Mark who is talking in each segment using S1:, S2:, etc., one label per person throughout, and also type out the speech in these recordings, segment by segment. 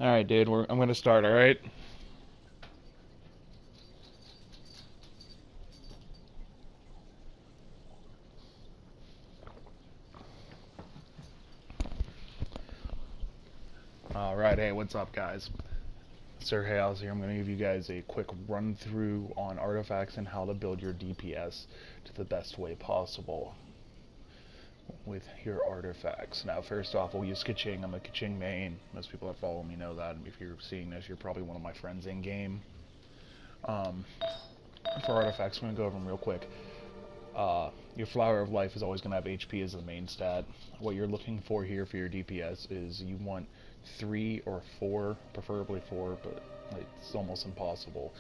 S1: Alright, dude, I'm gonna start, alright? Alright, hey, what's up, guys? Sir Hayes here. I'm gonna give you guys a quick run through on artifacts and how to build your DPS to the best way possible with your artifacts. Now, first off, we'll use Kaching. I'm a Kaching main. Most people that follow me know that. If you're seeing this, you're probably one of my friends in game. For artifacts, I'm gonna go over them real quick. Your Flower of Life is always going to have HP as the main stat. What you're looking for here for your DPS is you want 3 or 4, preferably 4, but it's almost impossible.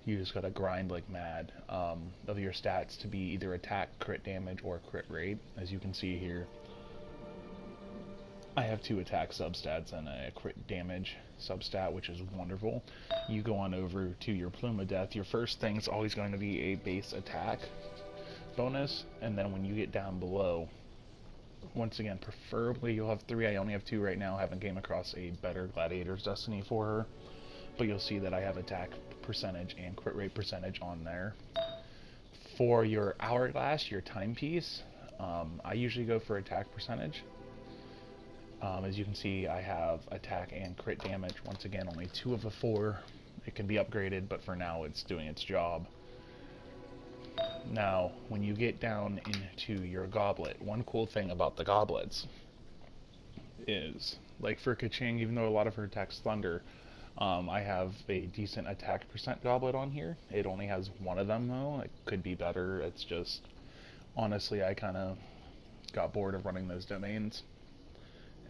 S1: You just gotta grind like mad of your stats to be either attack, crit damage, or crit rate. As you can see here, I have 2 attack substats and a crit damage substat, which is wonderful. You go on over to your Plume of Death. Your first thing is always going to be a base attack bonus, and then when you get down below, once again, preferably you'll have 3. I only have 2 right now. I haven't came across a better Gladiator's Destiny for her, but you'll see that I have attack percentage and crit rate percentage on there. For your hourglass, your timepiece, I usually go for attack percentage. As you can see, I have attack and crit damage. Once again, only 2 of the 4. It can be upgraded, but for now it's doing its job. Now, when you get down into your goblet, one cool thing about the goblets is, like for Kaching, even though a lot of her attacks thunder, I have a decent attack percent goblet on here. It only has 1 of them though. It could be better. It's just, honestly, I kind of got bored of running those domains,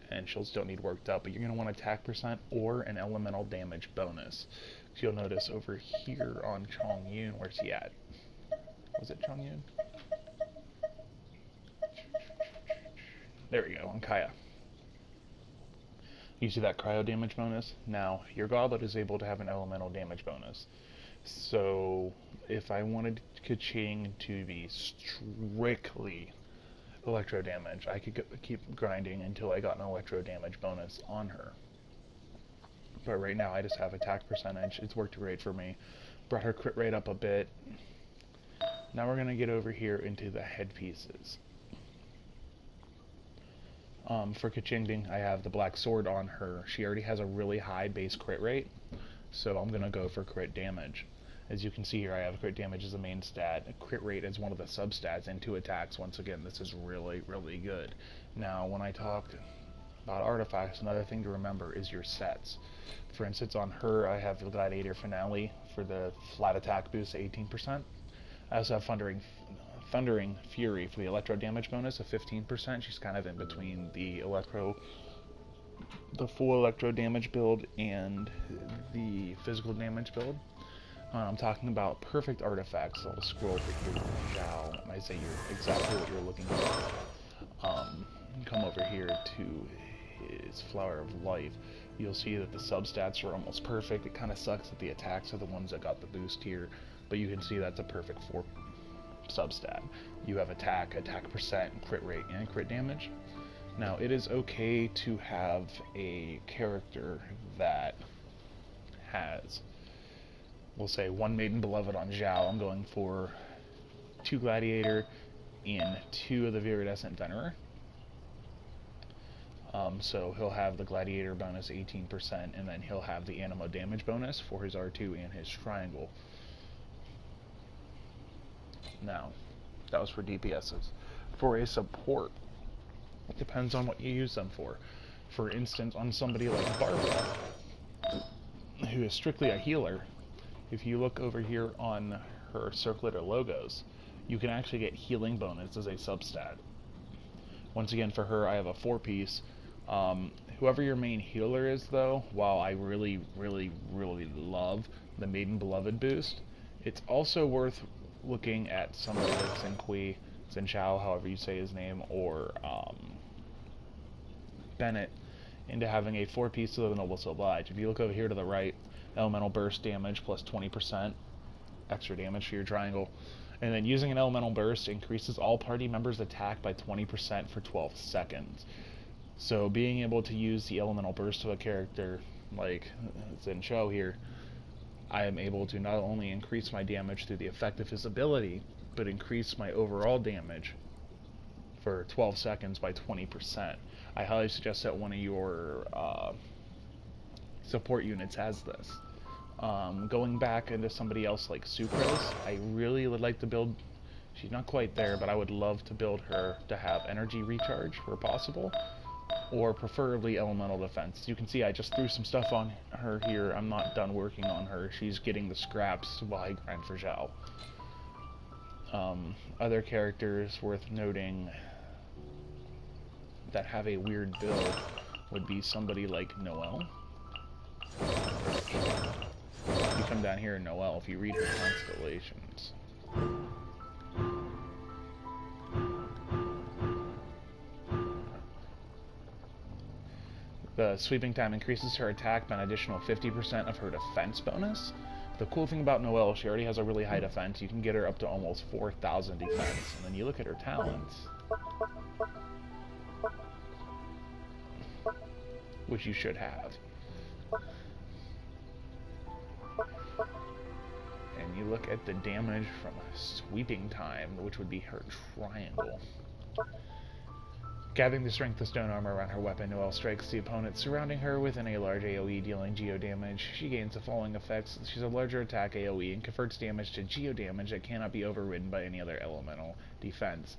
S1: and she'll still need worked up, but you're going to want attack percent or an elemental damage bonus. So you'll notice over here on Chong Yun, where's he at? Was it Chong Yun? There we go, on Kaya. You see that cryo damage bonus? Now, your goblet is able to have an elemental damage bonus. So, if I wanted Kaching to be strictly electro damage, I could keep grinding until I got an electro damage bonus on her. But right now, I just have attack percentage. It's worked great for me. Brought her crit rate up a bit. Now we're going to get over here into the headpieces. For Kachingding, I have the Black Sword on her. She already has a really high base crit rate, so I'm going to go for crit damage. As you can see here, I have crit damage as the main stat, crit rate as one of the substats, and 2 attacks. Once again, this is really, really good. Now, when I talk about artifacts, another thing to remember is your sets. For instance, on her, I have the Gladiator Finale for the flat attack boost 18%. I also have Thundering Fury for the electro damage bonus of 15%. She's kind of in between the full electro damage build and the physical damage build. I'm talking about perfect artifacts. I'll scroll over here to Zhao, and I say you're exactly what you're looking for. Come over here to his Flower of Life. You'll see that the substats are almost perfect. It kind of sucks that the attacks are the ones that got the boost here, but you can see that's a perfect 4 substat. You have attack percent, crit rate, and crit damage. Now, it is okay to have a character that has, we'll say, 1 Maiden Beloved on Zhao. I'm going for 2 Gladiator and 2 of the Viridescent Venerer. So he'll have the Gladiator bonus 18%, and then he'll have the Animo damage bonus for his R2 and his Triangle. Now, that was for DPSs. For a support, it depends on what you use them for. For instance, on somebody like Barbara, who is strictly a healer, if you look over here on her circlet or logos, you can actually get healing bonus as a substat. Once again, for her, I have a 4-piece. Whoever your main healer is, though, while I really, really, really love the Maiden Beloved boost, it's also worth looking at somebody like Zen Chao, however you say his name, or Bennett, into having a 4-piece of the Noblesse Oblige. If you look over here to the right, elemental burst damage plus 20% extra damage for your triangle, and then using an elemental burst increases all party members' attack by 20% for 12 seconds. So being able to use the elemental burst of a character like it's in show here, I am able to not only increase my damage through the effect of his ability, but increase my overall damage for 12 seconds by 20%. I highly suggest that one of your support units has this. Going back into somebody else like Sucrose, I really would like to build, she's not quite there, but I would love to build her to have energy recharge where possible, or preferably elemental defense. You can see I just threw some stuff on her here. I'm not done working on her. She's getting the scraps while I grind for Zhao. Other characters worth noting that have a weird build would be somebody like Noelle. You come down here in Noelle, if you read her constellations, the sweeping time increases her attack by an additional 50% of her defense bonus. The cool thing about Noelle, she already has a really high defense. You can get her up to almost 4,000 defense. And then you look at her talents, which you should have. And you look at the damage from sweeping time, which would be her triangle. Gathering the strength of stone armor around her weapon, Noelle strikes the opponent surrounding her within a large AoE, dealing geo damage. She gains the following effects. She's a larger attack AoE and converts damage to geo damage that cannot be overridden by any other elemental defense.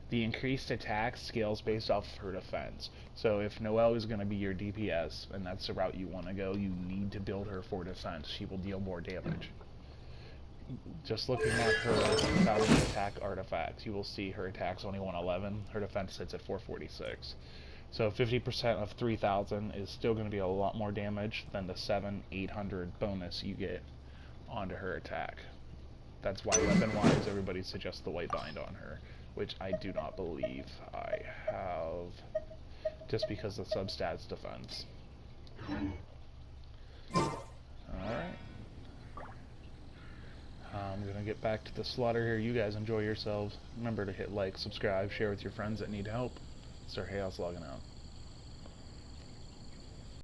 S1: The increased attack scales based off of her defense. So if Noelle is going to be your DPS, and that's the route you want to go, you need to build her for defense. She will deal more damage. Just looking at her 1,000 attack artifacts, you will see her attack's only 111, her defense sits at 446. So 50% of 3,000 is still going to be a lot more damage than the 800 bonus you get onto her attack. That's why weapon-wise everybody suggests the white bind on her, which I do not believe I have, just because of substats defense. Alright. I'm going to get back to the slaughter here. You guys enjoy yourselves. Remember to hit like, subscribe, share with your friends that need help. Sir Chaos logging out.